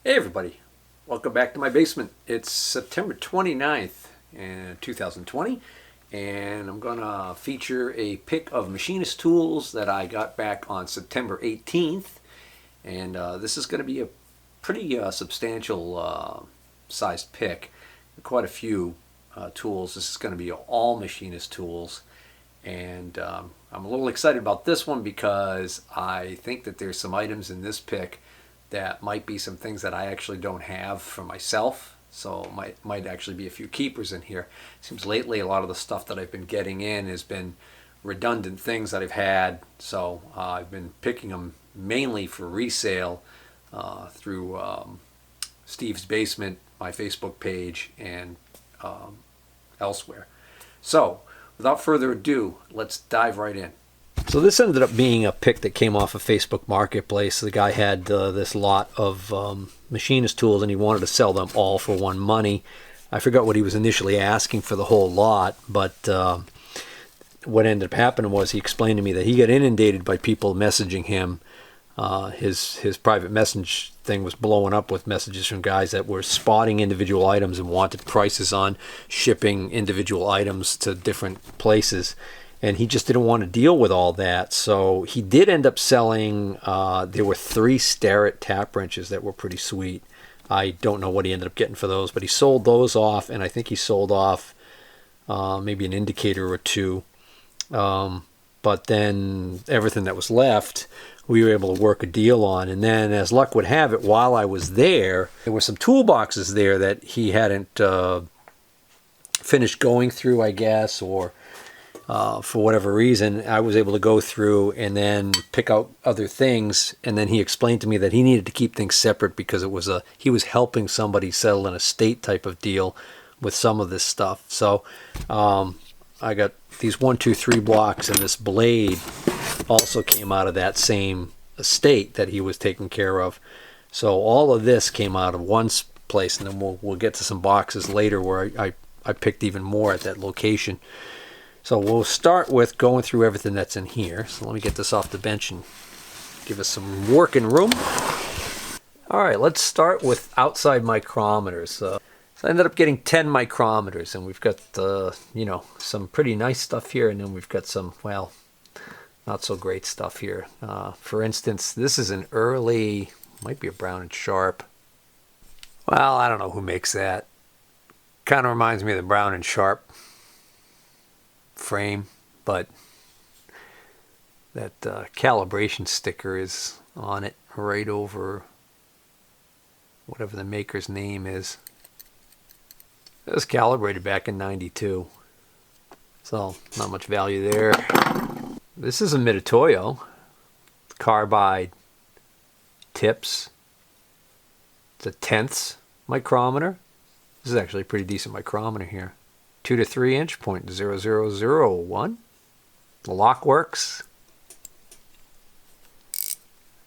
Hey everybody, welcome back to my basement. It's September 29th, 2020, and I'm going to feature a pick of Machinist tools that I got back on September 18th. And this is going to be a pretty substantial sized pick. Quite a few tools. This is going to be all Machinist tools. And I'm a little excited about this one because I think that there's some items in this pick that might be some things that I actually don't have for myself. So might actually be a few keepers in here. Seems lately a lot of the stuff that I've been getting in has been redundant things that I've had. So I've been picking them mainly for resale through Steve's Basement, my Facebook page, and elsewhere. So without further ado, let's dive right in. So this ended up being a pick that came off of Facebook Marketplace. The guy had this lot of Machinist tools, and he wanted to sell them all for one money. I forgot what he was initially asking for the whole lot, but what ended up happening was he explained to me that he got inundated by people messaging him. His private message thing was blowing up with messages from guys that were spotting individual items and wanted prices on shipping individual items to different places. And he just didn't want to deal with all that. So he did end up selling, there were 3 Starrett tap wrenches that were pretty sweet. I don't know what he ended up getting for those, but he sold those off, and I think he sold off maybe an indicator or 2. But then everything that was left, we were able to work a deal on. And then, as luck would have it, while I was there were some toolboxes there that he hadn't finished going through, I guess, or for whatever reason. I was able to go through and then pick out other things. And then he explained to me that he needed to keep things separate because he was helping somebody settle an estate type of deal with some of this stuff. So I got these 1, 2, 3 blocks, and this blade also came out of that same estate that he was taking care of. So all of this came out of one place, and then we'll get to some boxes later where I picked even more at that location. So we'll start with going through everything that's in here. So let me get this off the bench and give us some working room. All right, let's start with outside micrometers. So I ended up getting 10 micrometers, and we've got some pretty nice stuff here, and then we've got some, well, not so great stuff here. For instance, this is an early, might be a Brown and Sharp. Well, I don't know who makes that. Kind of reminds me of the Brown and Sharp frame, but that calibration sticker is on it right over whatever the maker's name is. It was calibrated back in '92, so not much value there. This is a Mitutoyo carbide tips. It's a 10th micrometer. This is actually a pretty decent micrometer here. 2 to 3 inch, 0.0001. The lock works.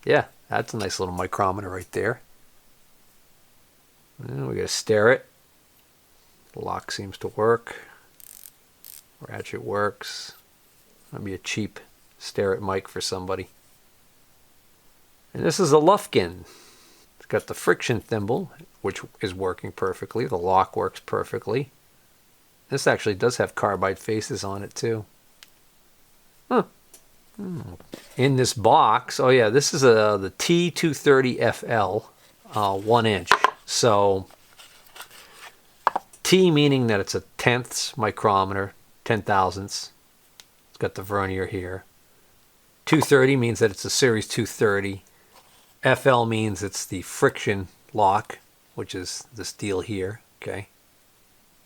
Yeah, that's a nice little micrometer right there. And we got a Sterit. The lock seems to work. Ratchet works. That'd be a cheap Starrett mic for somebody. And this is a Lufkin. It's got the friction thimble, which is working perfectly. The lock works perfectly. This actually does have carbide faces on it too. Huh. In this box, oh yeah, this is the T230FL 1 inch. So T meaning that it's a 10th micrometer, 10 thousandths. It's got the vernier here. 230 means that it's a series 230. FL means it's the friction lock, which is this deal here. Okay.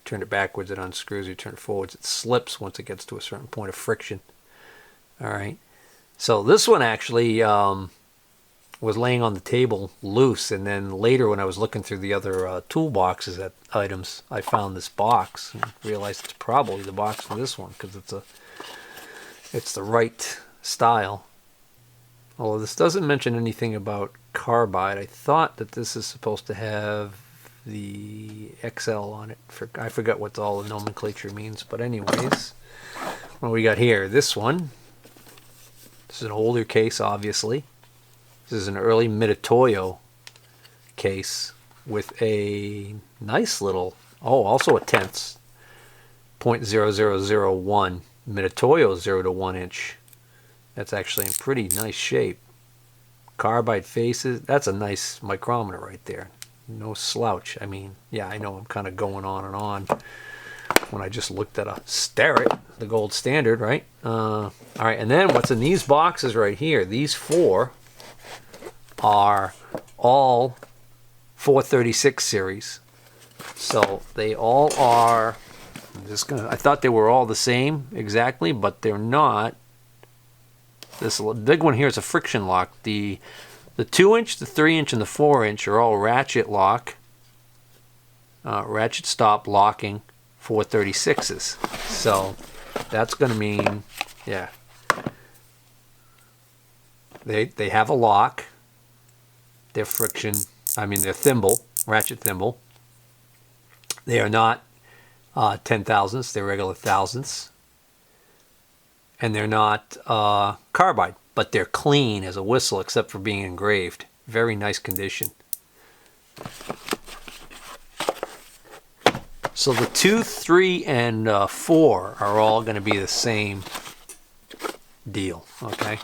Turn it backwards, it unscrews. You turn it forwards, it slips once it gets to a certain point of friction. All right. So this one actually was laying on the table loose, and then later when I was looking through the other toolboxes at items, I found this box and realized it's probably the box for this one because it's the right style. Although this doesn't mention anything about carbide, I thought that this is supposed to have the XL on it. I forgot what all the nomenclature means, but anyways, what we got here, this one. This is an older case, obviously. This is an early Mitutoyo case with a nice little, oh, also a tenths, 0.0001 Mitutoyo 0 to 1 inch. That's actually in pretty nice shape. Carbide faces, that's a nice micrometer right there. No slouch. I mean, yeah, I know I'm kind of going on and on when I just looked at a Sterit, the gold standard, right? All right, and then what's in these boxes right here? These four are all 436 series. So they all are, I thought they were all the same exactly, but they're not. This big one here is a friction lock. The 2-inch, the 3-inch, and the 4-inch are all ratchet lock, ratchet stop locking 436s. So that's going to mean, yeah, they have a lock. They're friction, they're thimble, ratchet thimble. They are not 10 thousandths, they're regular thousandths. And they're not carbide, but they're clean as a whistle except for being engraved. Very nice condition. So the 2, 3, and 4 are all going to be the same deal, okay?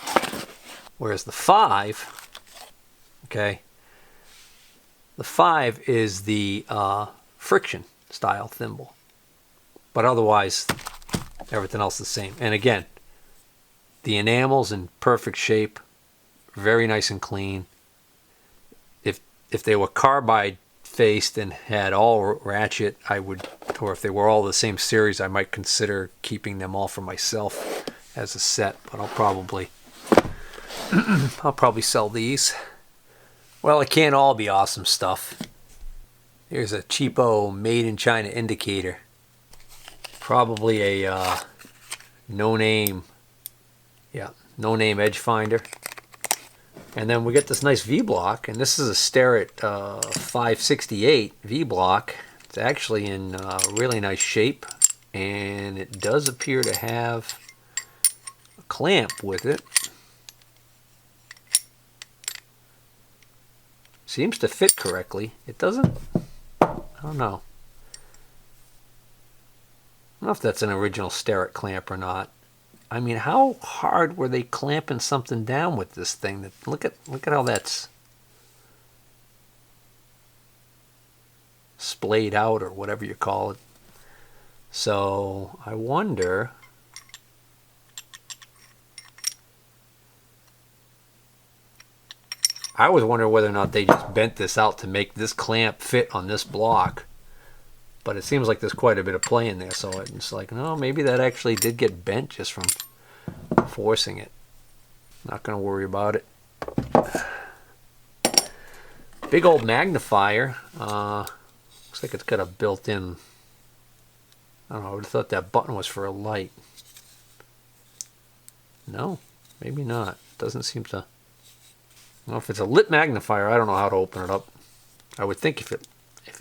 Whereas the 5, okay, the 5 is the friction style thimble. But otherwise, everything else the same. And again, the enamel's in perfect shape, very nice and clean. If they were carbide faced and had all ratchet, I would, or if they were all the same series, I might consider keeping them all for myself as a set. But I'll probably sell these. Well, it can't all be awesome stuff. Here's a cheapo made in China indicator. Probably a no-name edge finder. And then we get this nice V-block, and this is a Starrett 568 V-block. It's actually in really nice shape, and it does appear to have a clamp with it. Seems to fit correctly. It doesn't, I don't know. I don't know if that's an original Steric clamp or not. I mean, how hard were they clamping something down with this thing? Look at how that's splayed out, or whatever you call it. So I wonder. I was wondering whether or not they just bent this out to make this clamp fit on this block. But it seems like there's quite a bit of play in there, so it's like, no, maybe that actually did get bent just from forcing it. Not going to worry about it. Big old magnifier. Looks like it's got a built-in, I don't know, I would have thought that button was for a light. No, maybe not. Doesn't seem to. Well, if it's a lit magnifier, I don't know how to open it up. I would think if it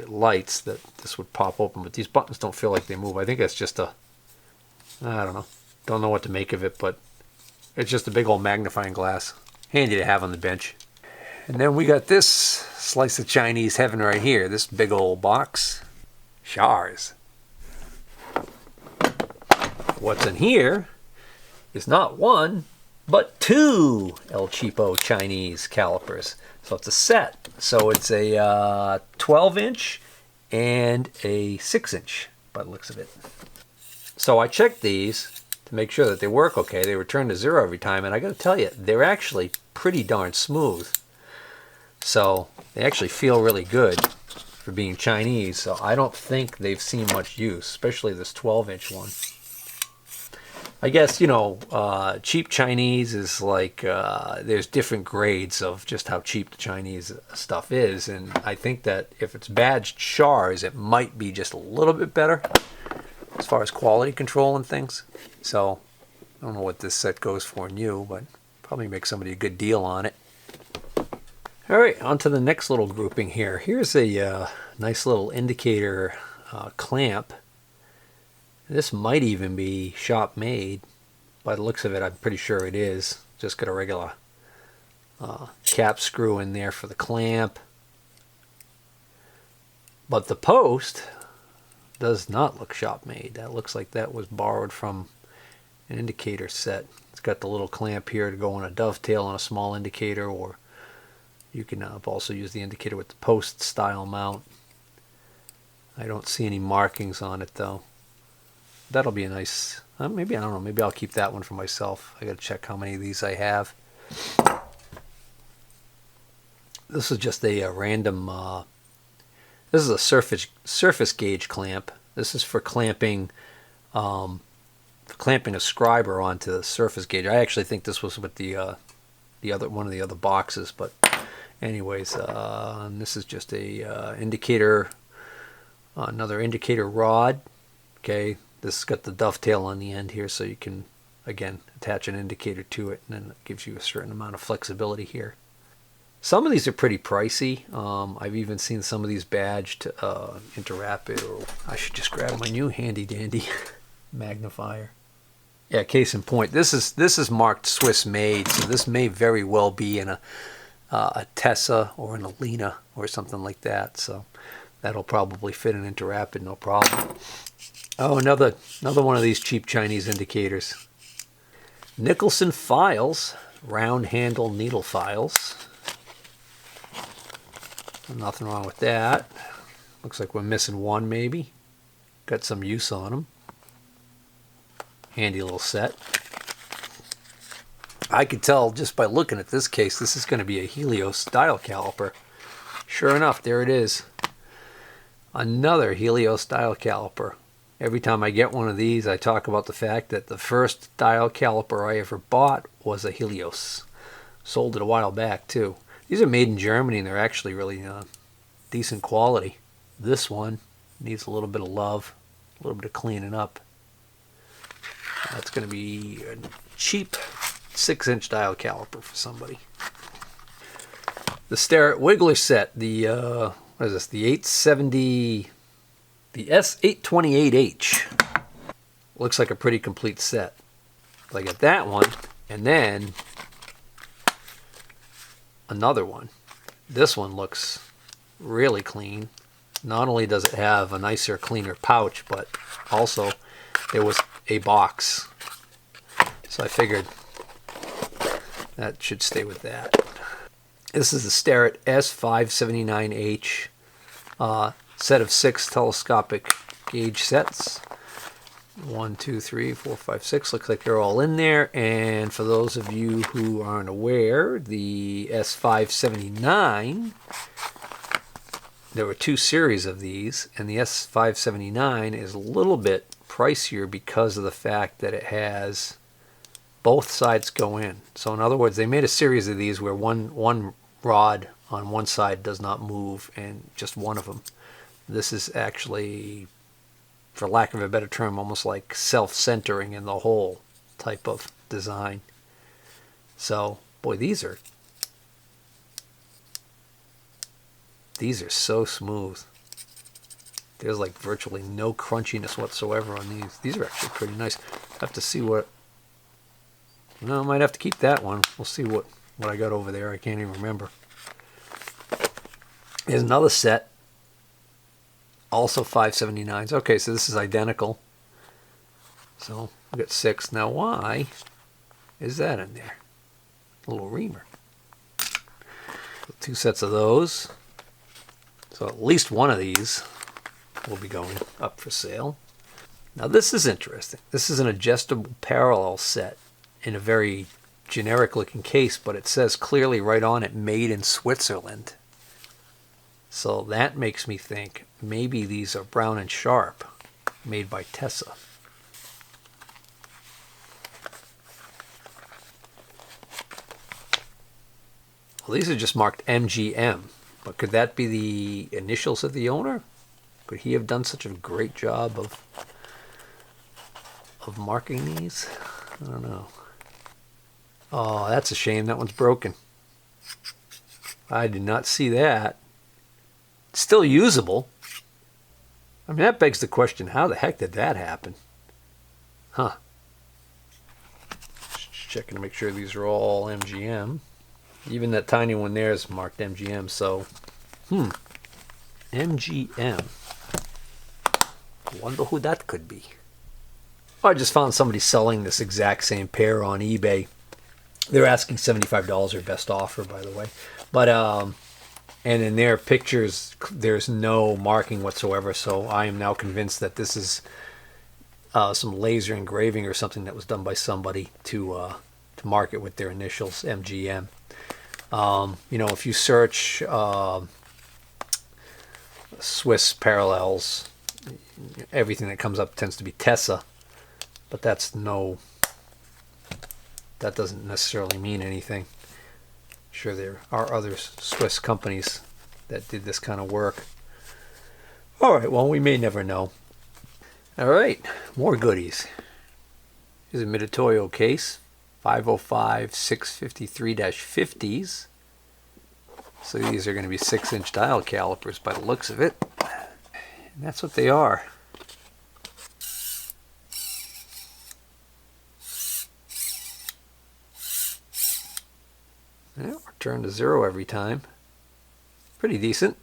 lights that this would pop open, but these buttons don't feel like they move. I think that's just a, I don't know what to make of it, but it's just a big old magnifying glass. Handy to have on the bench. And then we got this slice of Chinese heaven right here, this big old box. Shars. What's in here is not one, but two El Cheapo Chinese calipers. So it's a set. So it's a 12-inch and a 6-inch by the looks of it. So I checked these to make sure that they work okay. They return to 0 every time, and I got to tell you, they're actually pretty darn smooth. So they actually feel really good for being Chinese. So I don't think they've seen much use, especially this 12-inch one. I guess, you know, cheap Chinese is like, there's different grades of just how cheap the Chinese stuff is. And I think that if it's badged Shars, it might be just a little bit better as far as quality control and things. So I don't know what this set goes for new, but probably make somebody a good deal on it. All right, on to the next little grouping here. Here's a nice little indicator clamp. This might even be shop made. By the looks of it, I'm pretty sure it is. Just got a regular cap screw in there for the clamp. But the post does not look shop made. That looks like that was borrowed from an indicator set. It's got the little clamp here to go on a dovetail on a small indicator, or you can also use the indicator with the post style mount. I don't see any markings on it though. That'll be a nice, maybe, I don't know, maybe I'll keep that one for myself. I gotta check how many of these I have. This is just a random, this is a surface gauge clamp. This is for clamping a scriber onto the surface gauge. I actually think this was with the other one of the other boxes, but anyways, this is just a indicator, another indicator rod. Okay, this has got the dovetail on the end here, so you can again attach an indicator to it, and then it gives you a certain amount of flexibility here. Some of these are pretty pricey. I've even seen some of these badged Interrapid, or I should just grab my new handy dandy magnifier. Yeah, case in point, this is marked Swiss made, so this may very well be in a Tessa or an Alina or something like that. So that'll probably fit an Interrapid, no problem. Oh, another one of these cheap Chinese indicators. Nicholson files, round handle needle files. Nothing wrong with that. Looks like we're missing one maybe. Got some use on them. Handy little set. I could tell just by looking at this case, this is going to be a Helios dial caliper. Sure enough, there it is. Another Helios dial caliper. Every time I get one of these, I talk about the fact that the first dial caliper I ever bought was a Helios. Sold it a while back too. These are made in Germany, and they're actually really decent quality. This one needs a little bit of love, a little bit of cleaning up. That's going to be a cheap 6-inch dial caliper for somebody. The Starrett Wiggler set, the what is this? The 870, the S828H. Looks like a pretty complete set. So I got that one, and then another one. This one looks really clean. Not only does it have a nicer, cleaner pouch, but also there was a box. So I figured that should stay with that. This is the Starrett S579H set of 6 telescopic gauge sets. 1, 2, 3, 4, 5, 6. Looks like they're all in there. And for those of you who aren't aware, the S579, there were 2 series of these, and the S579 is a little bit pricier because of the fact that it has both sides go in. So in other words, they made a series of these where one rod on one side does not move, and just one of them. This is actually, for lack of a better term, almost like self-centering in the whole type of design. So, boy, these are so smooth. There's like virtually no crunchiness whatsoever on these. These are actually pretty nice. I have to see what, no, I might have to keep that one. We'll see what I got over there. I can't even remember. Here's another set. Also 579s. Okay, so this is identical. So we got 6. Now why is that in there? A little reamer. So 2 sets of those. So at least one of these will be going up for sale. Now this is interesting. This is an adjustable parallel set in a very generic looking case, but it says clearly right on it, made in Switzerland. So that makes me think maybe these are Brown and Sharp, made by Tessa. Well, these are just marked MGM, but could that be the initials of the owner? Could he have done such a great job of marking these? I don't know. Oh, that's a shame. That one's broken. I did not see that. Still usable. I mean, that begs the question, how the heck did that happen? Huh. Just checking to make sure these are all MGM. Even that tiny one there is marked MGM, so, MGM. Wonder who that could be. I just found somebody selling this exact same pair on eBay. They're asking $75, their best offer, by the way. But and in their pictures, there's no marking whatsoever. So I am now convinced that this is some laser engraving or something that was done by somebody to mark it with their initials, MGM. You know, if you search Swiss parallels, everything that comes up tends to be Tessa, but that doesn't necessarily mean anything. Sure, there are other Swiss companies that did this kind of work. All right, well, we may never know. All right, more goodies. Here's a Mitutoyo case, 505-653-50s. So these are going to be 6-inch dial calipers by the looks of it. And that's what they are. Yeah, return to 0 every time. Pretty decent.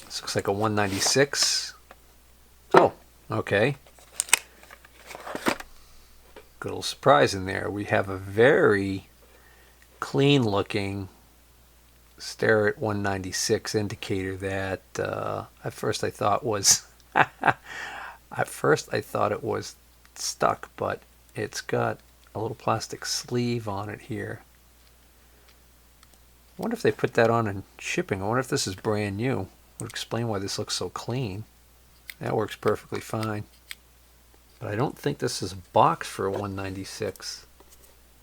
This looks like a 196. Oh, okay. Good little surprise in there. We have a very clean looking Starrett 196 indicator that at first I thought was it was stuck, but it's got a little plastic sleeve on it here. I wonder if they put that on in shipping. I wonder if this is brand new. Would explain why this looks so clean. That works perfectly fine. But I don't think this is a box for a 196.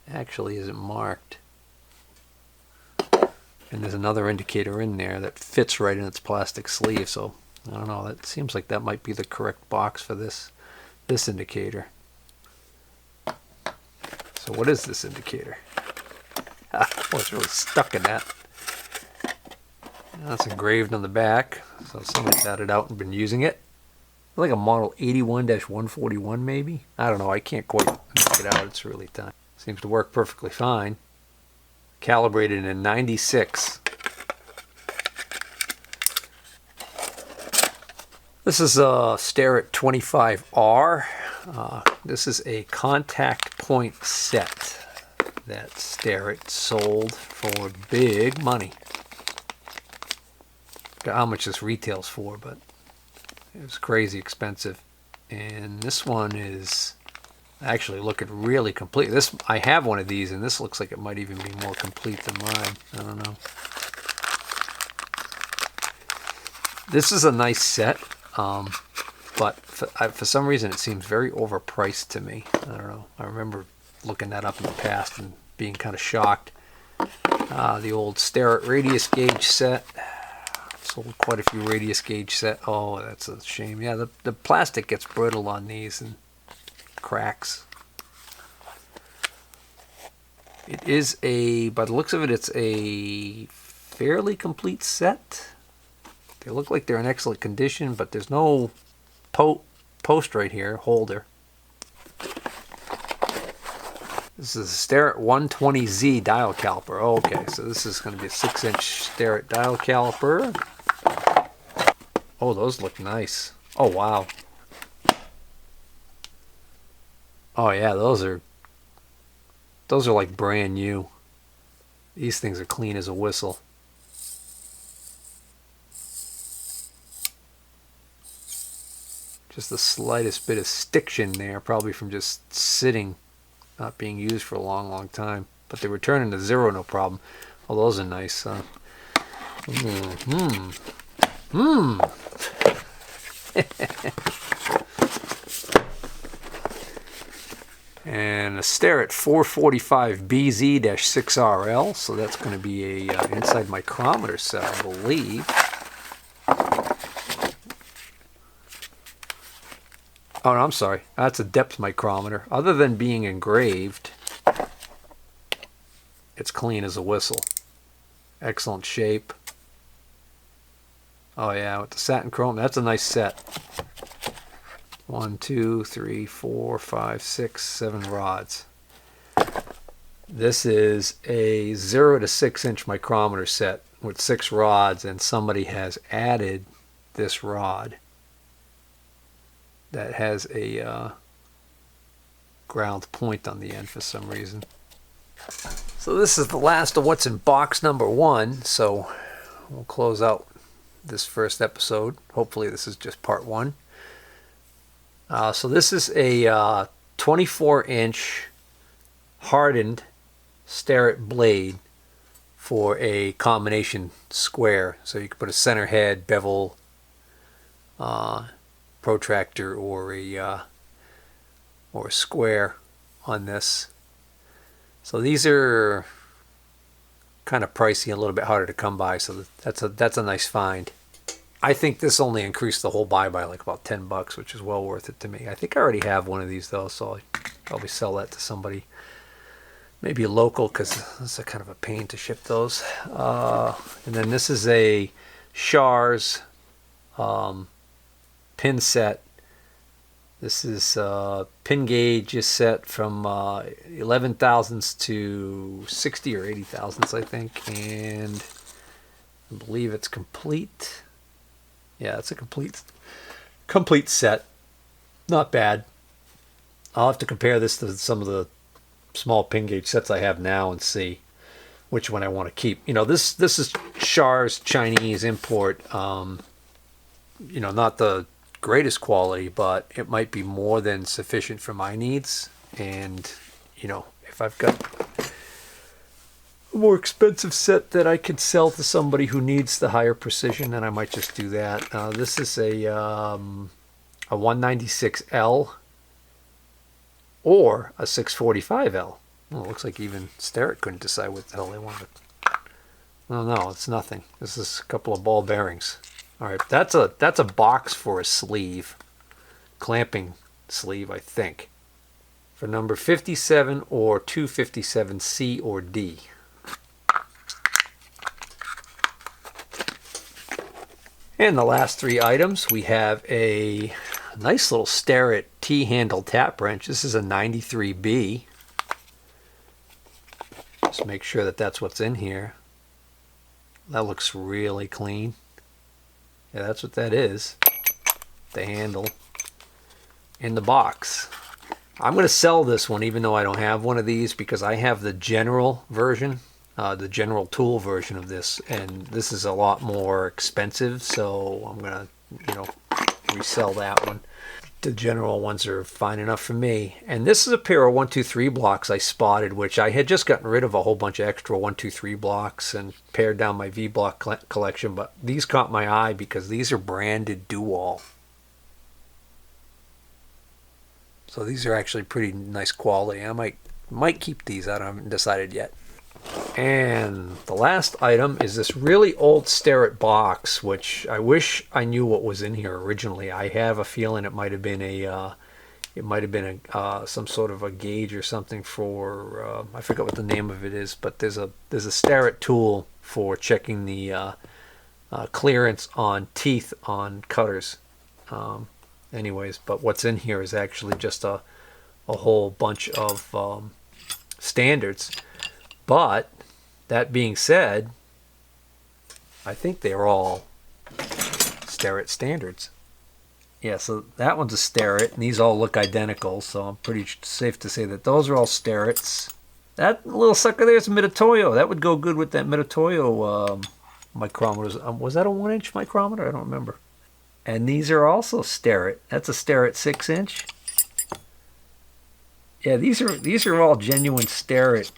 It actually isn't marked. And there's another indicator in there that fits right in its plastic sleeve, so I don't know, that seems like that might be the correct box for this indicator. So what is this indicator? Oh, it's really stuck in that. That's engraved on the back, so somebody's had it out and been using it. Like a model 81-141 maybe? I don't know, I can't quite make it out, it's really tiny. Seems to work perfectly fine. Calibrated in 96. This is a Sterit 25R. This is a contact point set that Sterit sold for big money. Got how much this retails for, but it was crazy expensive. And this one is actually looking really complete. This, I have one of these, and this looks like it might even be more complete than mine. I don't know. This is a nice set, but for some reason it seems very overpriced to me. I don't know. I remember looking that up in the past and being kind of shocked. The old Starrett radius gauge set. Sold quite a few radius gauge set. Oh, that's a shame. Yeah, the plastic gets brittle on these and cracks. It is by the looks of it, it's a fairly complete set. They look like they're in excellent condition, but there's no post right here, holder. This is a Starrett 120Z dial caliper. Oh, okay, so this is going to be a 6-inch Starrett dial caliper. Oh, those look nice. Oh, wow. Oh yeah, those are like brand new. These things are clean as a whistle. Just the slightest bit of stiction there, probably from just sitting, not being used for a long, long time. But they return into 0 no problem. Oh, those are nice. And a Starrett 445BZ-6RL, so that's going to be a inside micrometer set, I believe. Oh, no, I'm sorry. That's a depth micrometer. Other than being engraved, it's clean as a whistle. Excellent shape. Oh yeah, with the satin chrome, that's a nice set. 1, 2, 3, 4, 5, 6, 7 rods. This is a 0 to 6-inch micrometer set. with 6 rods, and somebody has added this rod that has a ground point on the end for some reason. So this is the last of what's in box number 1, so we'll close out this first episode. Hopefully this is just part 1. So this is a 24-inch hardened Starrett blade for a combination square. So you can put a center head, bevel, protractor, or a square on this. So these are kind of pricey, a little bit harder to come by. So that's a nice find. I think this only increased the whole buy by like about $10, which is well worth it to me. I think I already have one of these though, so I'll probably sell that to somebody, maybe local, because it's a kind of a pain to ship those. And then this is a Schar's pin set. This is pin gauge is set from 11 thousandths to 60 or 80 thousandths, I think, and I believe it's complete. Yeah, it's a complete set. Not bad. I'll have to compare this to some of the small pin gauge sets I have now and see which one I want to keep. You know, this is Schar's Chinese import. You know, not the greatest quality, but it might be more than sufficient for my needs. And you know, if I've got a more expensive set that I could sell to somebody who needs the higher precision, then I might just do that. This is a 196L or a 645L. Well, it looks like even Sterit couldn't decide what the hell they wanted. Oh no, it's nothing. This is a couple of ball bearings. All right, that's a box for a sleeve, clamping sleeve, I think, for number 57 or 257 C or D. And the last 3 items, we have a nice little Starrett T-handle tap wrench. This is a 93B. Just make sure that that's what's in here. That looks really clean. Yeah, that's what that is. The handle in the box. I'm going to sell this one even though I don't have one of these, because I have the general version, the general tool version of this, and this is a lot more expensive, so I'm going to, you know, resell that one. The general ones are fine enough for me. And this is a pair of 123 blocks I spotted, which I had just gotten rid of a whole bunch of extra 123 blocks and pared down my V block collection, but these caught my eye because these are branded Dual. So these are actually pretty nice quality. I might keep these. I haven't decided yet. And the last item is this really old Starrett box, which I wish I knew what was in here originally. I have a feeling it might have been some sort of a gauge or something for I forget what the name of it is, but there's a Starrett tool for checking the clearance on teeth on cutters. Anyways, but what's in here is actually just a whole bunch of standards. But that being said, I think they're all Starrett standards. Yeah, so that one's a Starrett, and these all look identical, so I'm pretty safe to say that those are all Starretts. That little sucker there is a Mitutoyo. That would go good with that Mitutoyo micrometers. Was that a 1-inch micrometer? I don't remember. And these are also Starrett. That's a Starrett 6-inch. Yeah, these are all genuine Starrett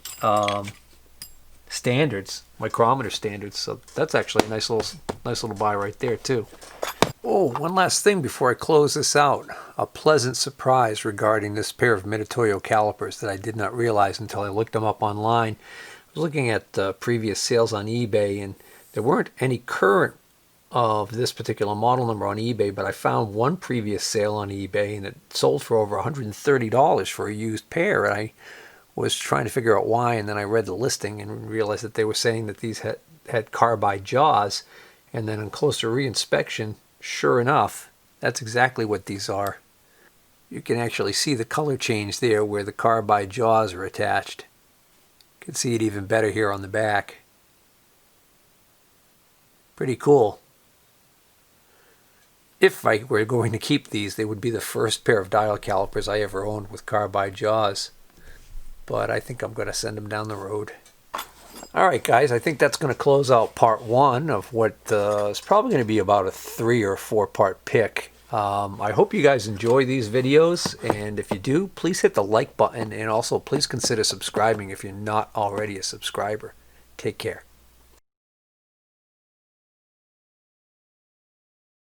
standards, micrometer standards. So that's actually a nice little buy right there too. Oh, one last thing before I close this out. A pleasant surprise regarding this pair of Mitutoyo calipers that I did not realize until I looked them up online. I was looking at previous sales on eBay, and there weren't any current of this particular model number on eBay, but I found one previous sale on eBay, and it sold for over $130 for a used pair. And I was trying to figure out why, and then I read the listing and realized that they were saying that these had carbide jaws, and then on closer reinspection, sure enough, that's exactly what these are. You can actually see the color change there where the carbide jaws are attached. You can see it even better here on the back. Pretty cool. If I were going to keep these, they would be the first pair of dial calipers I ever owned with carbide jaws. But I think I'm going to send them down the road. Alright guys, I think that's going to close out part 1 of what is probably going to be about a 3 or 4 part pick. I hope you guys enjoy these videos, and if you do, please hit the like button, and also please consider subscribing if you're not already a subscriber. Take care.